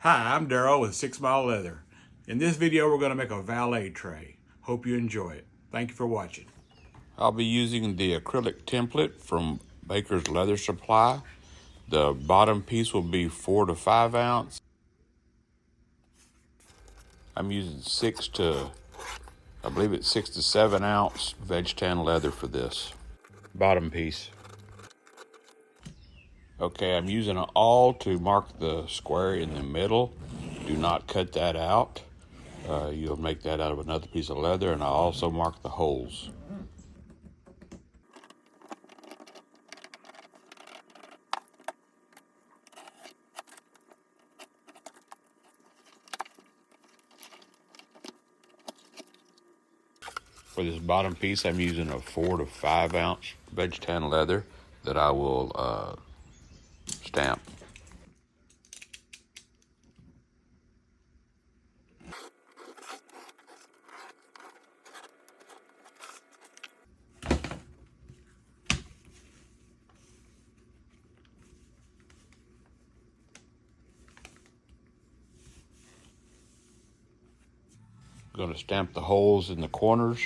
Hi, I'm Darryl with 6 Mile Leather. In this video, we're going to make a valet tray. Hope you enjoy it. Thank you for watching. I'll be using the acrylic template from Baker's Leather Supply. The bottom piece will be 4 to 5 ounce. I'm using 6 to 7 ounce veg tan leather for this bottom piece. Okay, I'm using an awl to mark the square in the middle. Do not cut that out. You'll make that out of another piece of leather, and I'll also mark the holes. For this bottom piece, I'm using a 4 to 5 ounce veg tan leather that I will stamp. I'm going to stamp the holes in the corners.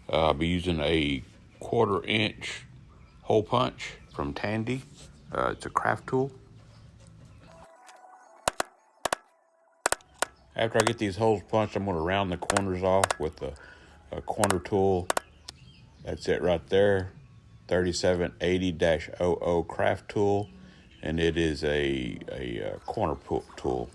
I'll be using a 1/4 inch hole punch from Tandy. It's a Craftool. After I get these holes punched, I'm going to round the corners off with a corner tool. That's it right there. 3780-00 Craftool, and it is a corner tool.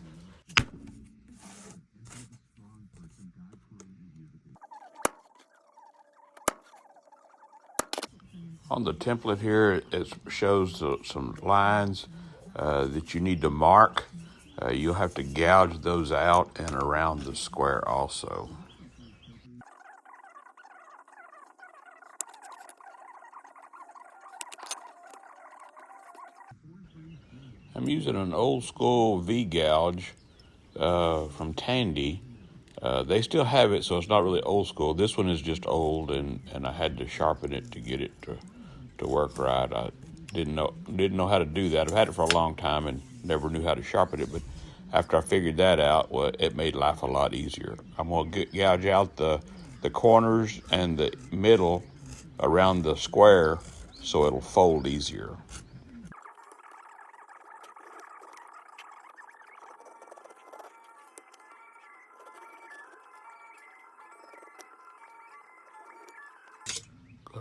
On the template here, it shows some lines that you need to mark. You'll have to gouge those out and around the square also. I'm using an old school V-gouge from Tandy. They still have it, so it's not really old school. This one is just old, and I had to sharpen it to get it to work right. I didn't know how to do that. I've had it for a long time and never knew how to sharpen it, but after I figured that out, well, it made life a lot easier. I'm going to gouge out the corners and the middle around the square so it'll fold easier.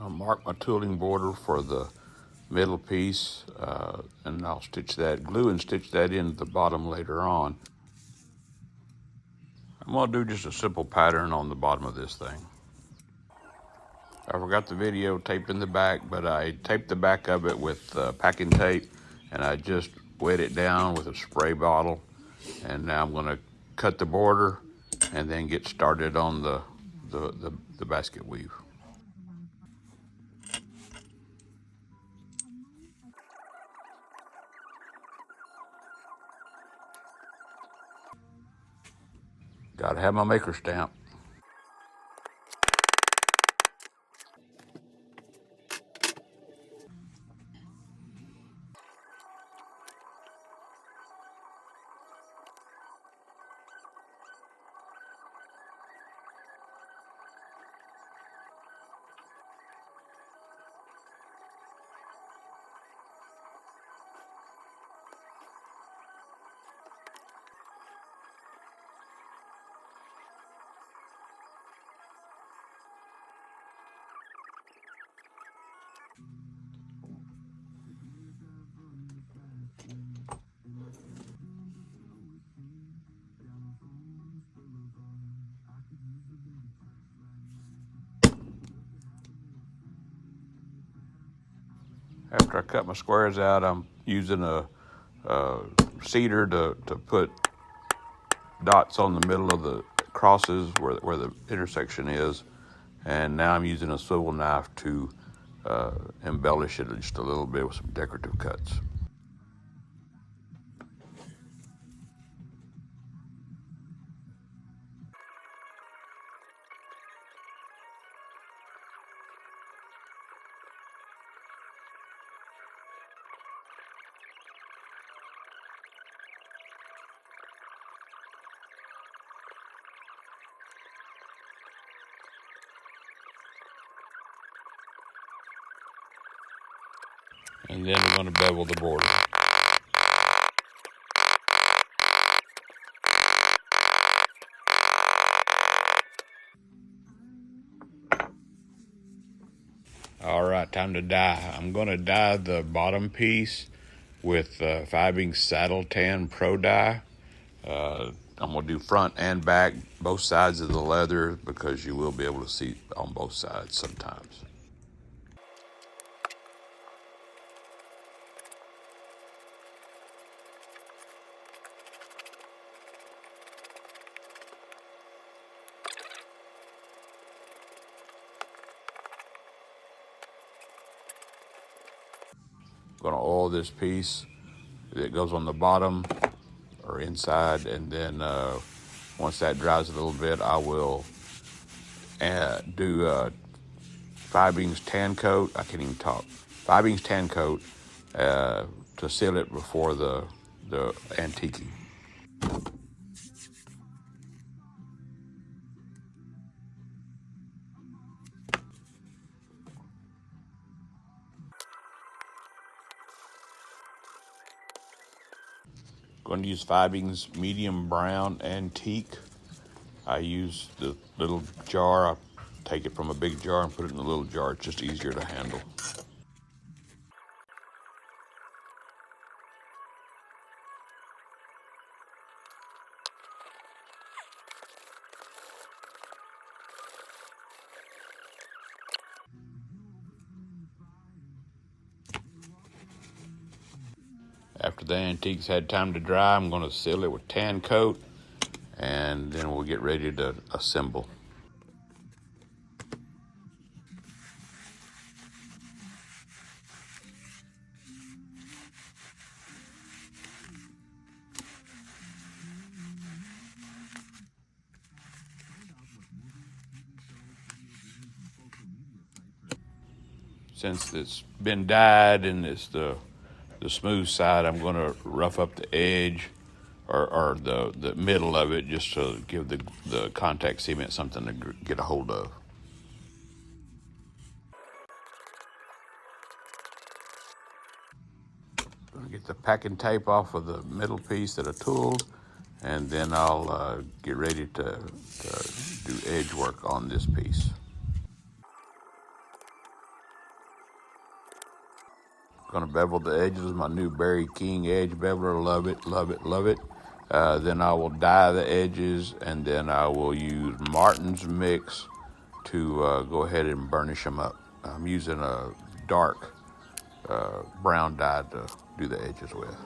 I'll mark my tooling border for the middle piece, and I'll glue and stitch that into the bottom later on. I'm going to do just a simple pattern on the bottom of this thing. I forgot the video taping the back, but I taped the back of it with packing tape, and I just wet it down with a spray bottle. And now I'm going to cut the border and then get started on the basket weave. Gotta have my maker stamp. After I cut my squares out, I'm using a cedar to put dots on the middle of the crosses where the intersection is. And now I'm using a swivel knife to embellish it just a little bit with some decorative cuts. And then we're going to bevel the border. All right, time to dye. I'm going to dye the bottom piece with Fiebings Saddle Tan Pro Dye. I'm going to do front and back, both sides of the leather, because you will be able to see on both sides sometimes. I'm going to oil this piece that goes on the bottom or inside, and then once that dries a little bit, I will do Fiebings Tan Coat. I can't even talk. Fiebings Tan Coat to seal it before the antiquing. Going to use Fiebings Medium Brown Antique. I use the little jar. I take it from a big jar and put it in a little jar. It's just easier to handle. After the antiques had time to dry, I'm going to seal it with tan coat, and then we'll get ready to assemble. Since it's been dyed and it's the smooth side, I'm going to rough up the edge or the middle of it just to give the contact cement something to get a hold of. Get the packing tape off of the middle piece that I tooled, and then I'll get ready to do edge work on this piece. Gonna bevel the edges with my new Berry King edge beveler. Love it, love it, love it. Then I will dye the edges, and then I will use Martin's Mix to go ahead and burnish them up. I'm using a dark brown dye to do the edges with.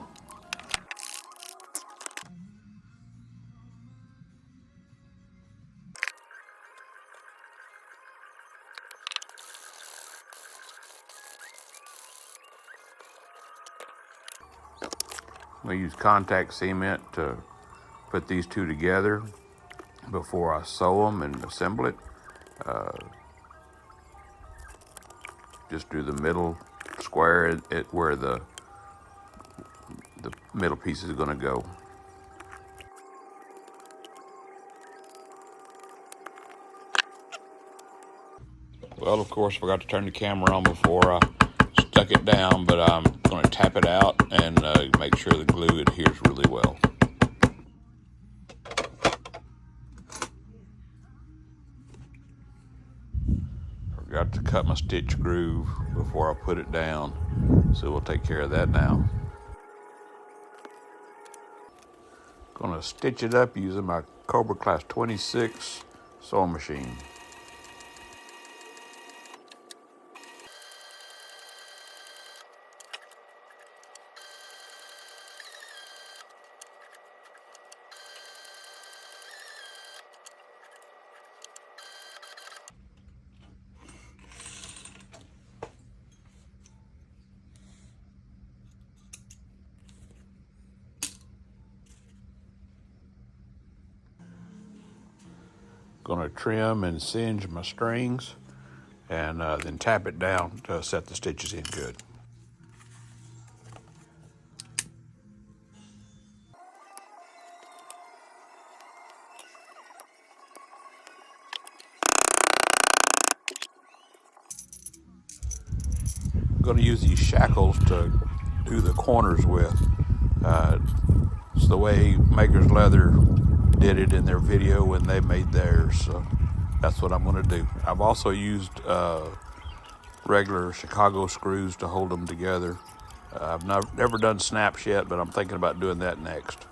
I'm gonna use contact cement to put these two together before I sew them and assemble it. Just do the middle square at where the middle piece is gonna go. Well, of course, I forgot to turn the camera on before I stuck it down, but I'm going to tap it out and make sure the glue adheres really well. Forgot to cut my stitch groove before I put it down, so we'll take care of that now. Going to stitch it up using my Cobra Class 26 sewing machine. Going to trim and singe my strings and then tap it down to set the stitches in good. going to use these shackles to do the corners with. It's the way Maker's Leather did it in their video when they made theirs, so that's what I'm going to do. I've also used regular Chicago screws to hold them together. I've never done snaps yet, but I'm thinking about doing that next.